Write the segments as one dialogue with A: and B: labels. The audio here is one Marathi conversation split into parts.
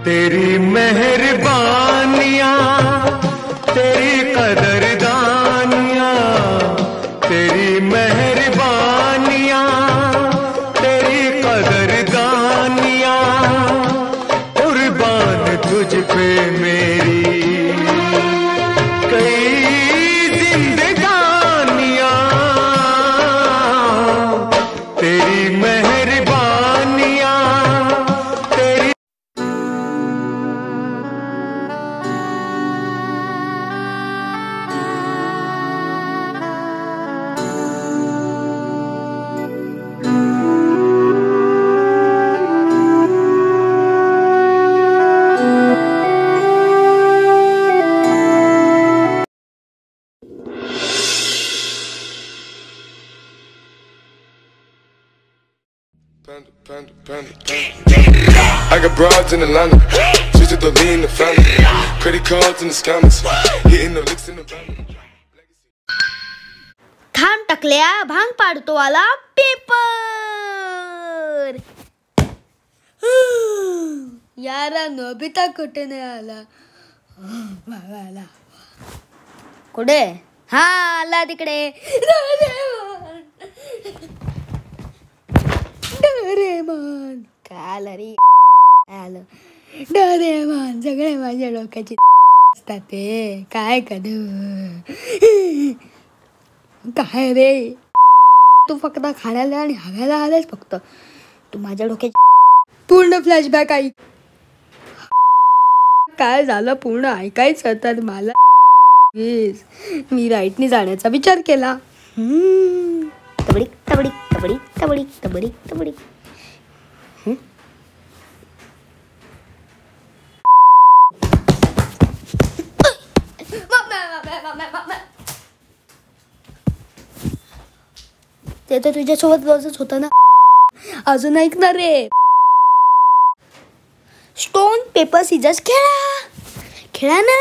A: तेरी मेहरबानियां, तेरी कदरदानियां, तेरी मेहरबानियां, तेरी कदरदानियां, कुर्बान तुझ पे मेरी कई जिंदगानियां, तेरी मेहरबानियां, तेरी
B: I got broads in Atlanta, just to lean the family, credit cards in the scammers, hitting the licks in the van.
C: थांब टाकल्या भांग पाडतो आला पेपर. यारा नोबिता कुठे नाही आला. कुठे हा आला तिकडे. डोरेमॉन काय रे आलं. डोरेमॉन सगळे माझ्या डोक्याची असतात ते काय करू. काय रे तू फक्त खाण्याला आणि हव्याला आलास. फक्त तू माझ्या डोक्याची पूर्ण फ्लॅशबॅक ऐक. काय झालं पूर्ण ऐकायचं तर मला. मी राईटनी जाण्याचा विचार केला. तबडीक तबडीक तबडीक तबडीक तबडीक तबडीक. ते तर तुझ्यासोबत रोजच होतं ना. अजून ऐकणार रे. स्टोन पेपर सीजर्स खेळा. खेळा ना.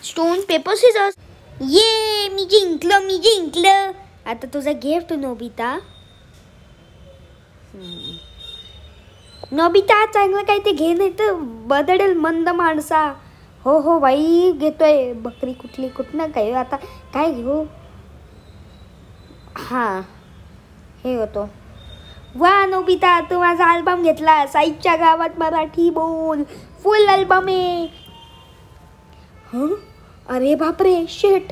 C: Stone paper scissors. ये मी जिंकलं मी जिंकलं. आता तुझा गिफ्ट नोबिता. नोबिता चांगलं काही ते घे नाही तर बदडेल मंद माणसा. हो हो बाई घेतोय. बकरी कुठली कुठनं काय आता काय घेऊ. हां हे होतो. वा नोबिता तू माझा अल्बम घेतला. साईच्या गावात मराठी बोल फुल अल्बम आहे. हं अरे बापरे शेट.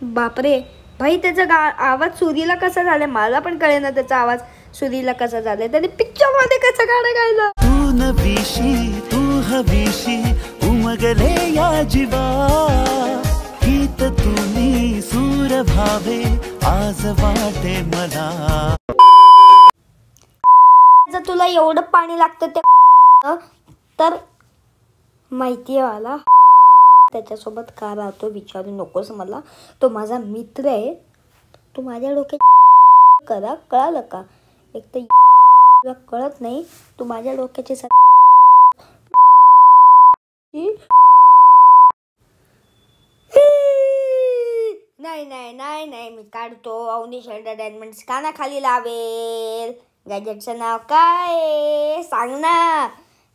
C: बापरे भाई त्याचा आवाज सुरीला कसा झालाय मला पण कळेल ना. त्याचा आवाज सुरीला कसा झालाय. त्याने पिक्चर मध्ये कसं गाणं गायलं.
D: तू नवीशी तू हवीशी उमगले या जीवा. गीत तुम्ही सूर भावे आज वाटे मला.
C: जर तुला एवढं पाणी लागतं ते तर माहिती आहे मला. त्याच्यासोबत का राहतो विचारू नकोस मला. तो माझा मित्र आहे. तू माझ्या डोक्यात करा कळालं का. एक तर तुला कळत नाही. तू माझ्या डोक्याचे नाही नाही नाही नाही मी काढतो. अवनीश एंटरटेनमेंट्स कानाखाली लावेल. गॅजेटचं नाव काय सांग ना.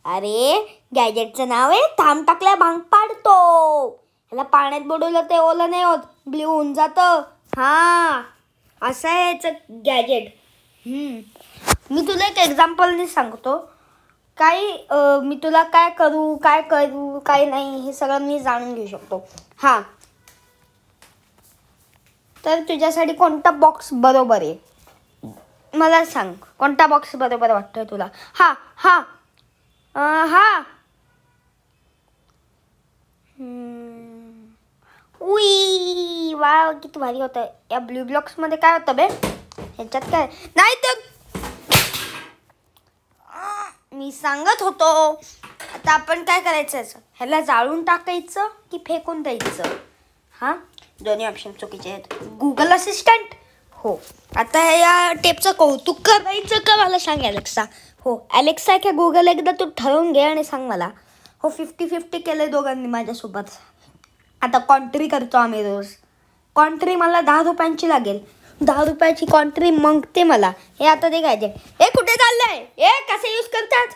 C: अरे गॅजेटचं नाव आहे थांब टाकल्या भांग पाडतो. ह्याला पाण्यात बुडवलं ते ओलं नाही होत. ब्ल्यू होऊन जातं. हां असं आहे याचं गॅजेट. मी तुला एक एक्झाम्पलने सांगतो. मी तुला काय करू काय नाही हे सगळं मी जाणून घेऊ शकतो. हां तर तुझ्यासाठी कोणता बॉक्स बरोबर आहे मला सांग. कोणता बॉक्स बरोबर वाटतोय तुला. हां हां हां उई वा किती भारी होतं. या ब्ल्यू ब्लॉक्समध्ये काय होतं बे. ह्याच्यात काय नाही तर मी सांगत होतो. आता आपण काय करायचं ह्याला जाळून टाकायचं की फेकून द्यायचं. हां दोन्ही ऑप्शन चुकीचे आहेत. गुगल असिस्टंट हो. आता या टेपचं कौतुक करायचं का मला सांग अलेक्सा. हो अलेक्सा की गुगल एकदा तू ठरवून घे आणि सांग मला. हो 50-50 केलं दोघांनी माझ्यासोबत. आता कॉन्ट्री करतो आम्ही रोज. कॉन्ट्री मला 10 रुपयांची लागेल. 10 रुपयाची कॉन्ट्री मागते मला. हे आता ते गॅजेट. हे कुठे चाललंय. हे कसे यूज करतात.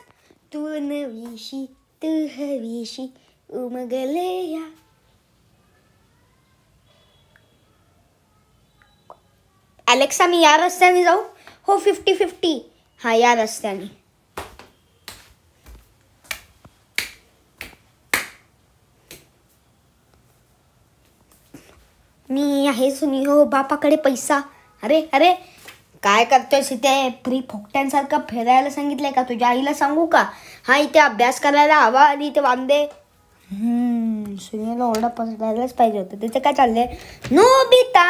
C: तू नवीशी तू हवीशी उमगले या. अलेक्सा मी या रस्त्याने जाऊ. हो 50-50. हा या रस्त्याने. मी आहे सुनी हो बापाकडे पैसा. अरे अरे काय करतोयस इथे? फ्री फोकट्यांसारखं फिरायला सांगितलंय का? तुझ्या आईला सांगू का? हा इथे अभ्यास करायला हवा आणि इथे वांदे. सुनीला ओरडा पसरायलाच पाहिजे होतं. तिथे काय चाललंय? नोबिता.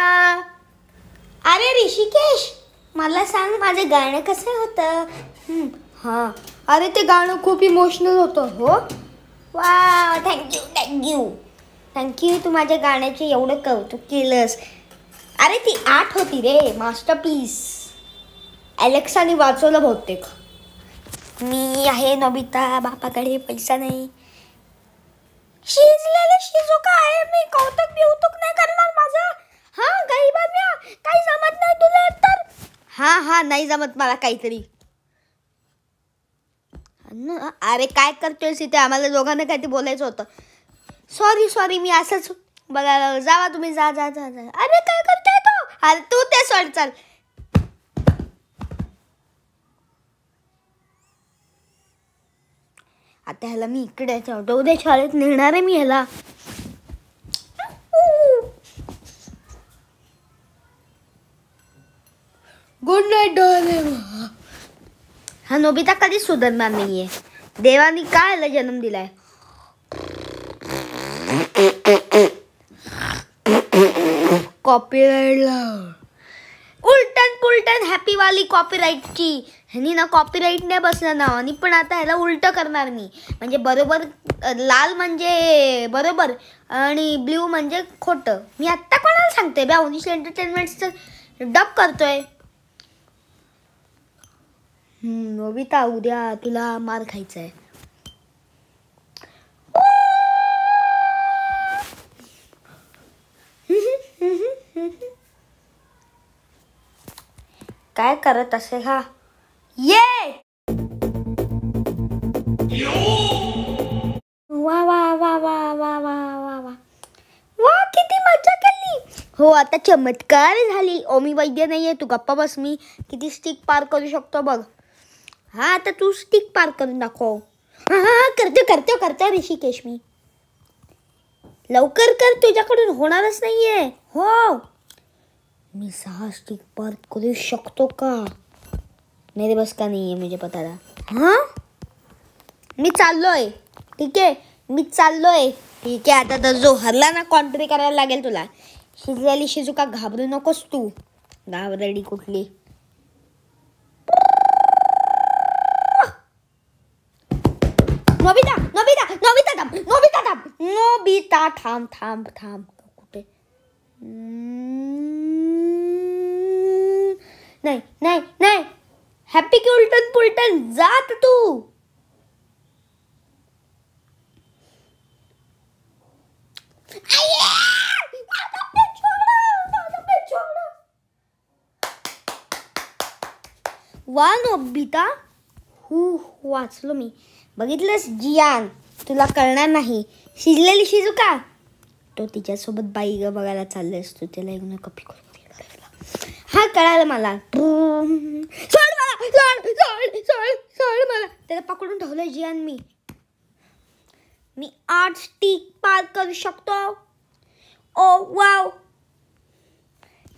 C: अरे ऋषिकेश मला सांग माझं गाणं कसं होतं? हां अरे ते गाणं खूप इमोशनल होतं. हो वा थँक्यू थँक्यू थँक्यू. तू माझ्या गाण्याचे एवढं कौतुक केलंस. अरे ती 8 होती रे. मास्टरपीस. अलेक्साने वाचवलं बहुतेक. मी आहे नोबिता बापाकडे पैसा नाही. शिजलेलं शिजुका आहे मी. कौतुक बिवतुक नाही करणार माझं. हा काही बाब्या काही जमत नाही तुला तर. हा नाही जमत मला काहीतरी. अरे काय करतोयस इथे? आम्हाला दोघांना काहीतरी बोलायचं होतं. सॉरी मी असंच बघायला. जावा तुम्ही जा. अरे काय करतोय तो? अरे तू ते सोड चल. आता ह्याला मी इकडे उद्या शाळेत नेणार आहे मी ह्याला. Good night Darling. हा नोबिता कधीच सुधारणार नाहीये. देवानी काय ह्याला जन्म दिलाय? कॉपीराईट उलटन पुलटन हॅपी वाली कॉपीराईटची. ह्यानी ना कॉपीराईट नाही बसणार ना. आणि पण आता ह्याला उलट करणार मी. म्हणजे बरोबर लाल म्हणजे बरोबर आणि ब्ल्यू म्हणजे खोटं. मी आत्ता कोणाला सांगते बा? अवनीश एंटरटेनमेंटचं डब करतोय. नोबिता उद्या तुला मार खायचा आहे. काय करत असेल हा? ये वा वा वा वा वा वा वा वा वा किती मजा केली. हो आता चमत्कार झाली. ओमी वैद्य नाहीये. तू गप्पा बस. मी किती स्टिक पार करू शकतो बघ. हा आता तू स्टिक पार करून दाखव. हा करतो ऋषिकेश. मी लवकर कर. तुझ्याकडून होणारच नाहीये. हो मी 6 स्टिक पार करू शकतो का? मेरे बस का नाही आहे मुझे पता था. हां मी चाललोय. ठीक आहे मी चाललोय. ठीक आहे आता तर जो हरला ना कॉन्ट्री करायला लागेल तुला. शिजलेली शिजुका घाबरू नकोस तू. घाबरडी कुठली. नोबिता थांब कुठे? नाही हॅपी की उलटन पुलटन जात तू. वा नोबिता. वाचलो मी. बघितलंस जियान तुला कळणार नाही. शिजलेली शिजुका तो तिच्यासोबत बाई ग बघायला चालले असतो. त्याला येऊन कपी करून. हा कळालं मला. सोड मला. त्याला पकडून ठेवलंय जियान. मी 8 स्टिक पार करू शकतो. ओ वाव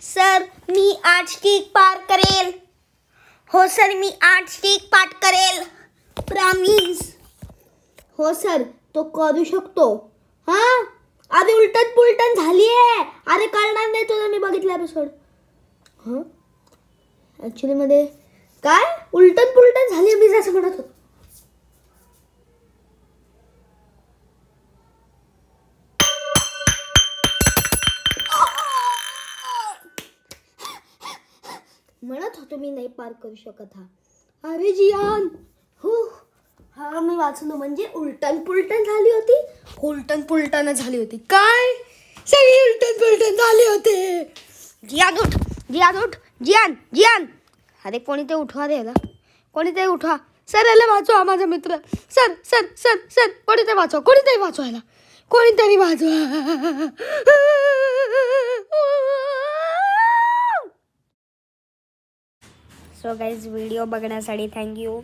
C: सर मी 8 स्टिक पार करेल. हो सर मी 8 स्टिक पार करेल. प्रॉमिस. हो सर तो करू शकतो. हा अरे उलटन पुलटन झालीये. अरे कळणार नाही तुला. मी बघितलं एपिसोड. हां ॲक्च्युली मध्ये काय उलटन पुलटन झाली. मी जसं म्हणत होतो. म्हणत होतो मी नाही पार करू शकत. हा अरे जियान हो हा मी वाचलो. म्हणजे उलटन पुलटन झाली होती. उलटन पुलटन झाली होती. काय सगळी उलटन पुलटन झाली होते. जियान उठ. जियान अरे कोणी ते उठवा रे याला. कोणी ते उठवा. सर याला वाचवा, माझा मित्र. सर सर सर सर कोणीतरी वाचवा, कोणीतरी वाचवायला, कोणीतरी वाचवा. सो गाईज, व्हिडिओ बघण्यासाठी थँक्यू.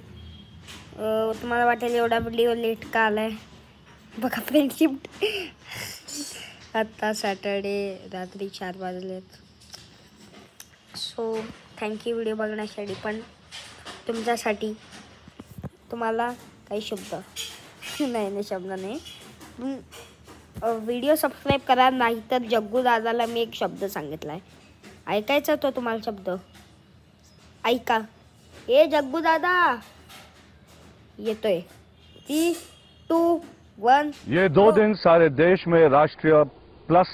C: तुम्हाला वाटेल एवढा व्हिडिओ लेट का आलाय. बघा फ्रेंडशिप. आत्ता सॅटर्डे रात्री 4 वाजलेत. सो थँक्यू व्हिडिओ बघण्यासाठी. पण तुमच्यासाठी तुम्हाला काही शब्द नाही शब्द नाही. व्हिडिओ सबस्क्राईब करा, नाही तर जग्गू दादाला मी एक शब्द सांगितला आहे, ऐकायचा तो तुम्हाला शब्द. ऐका. ए जग्गू दादा येतोय. 3, 2, 1.
E: ये 2 दिन सारे देश में राष्ट्रीय प्लस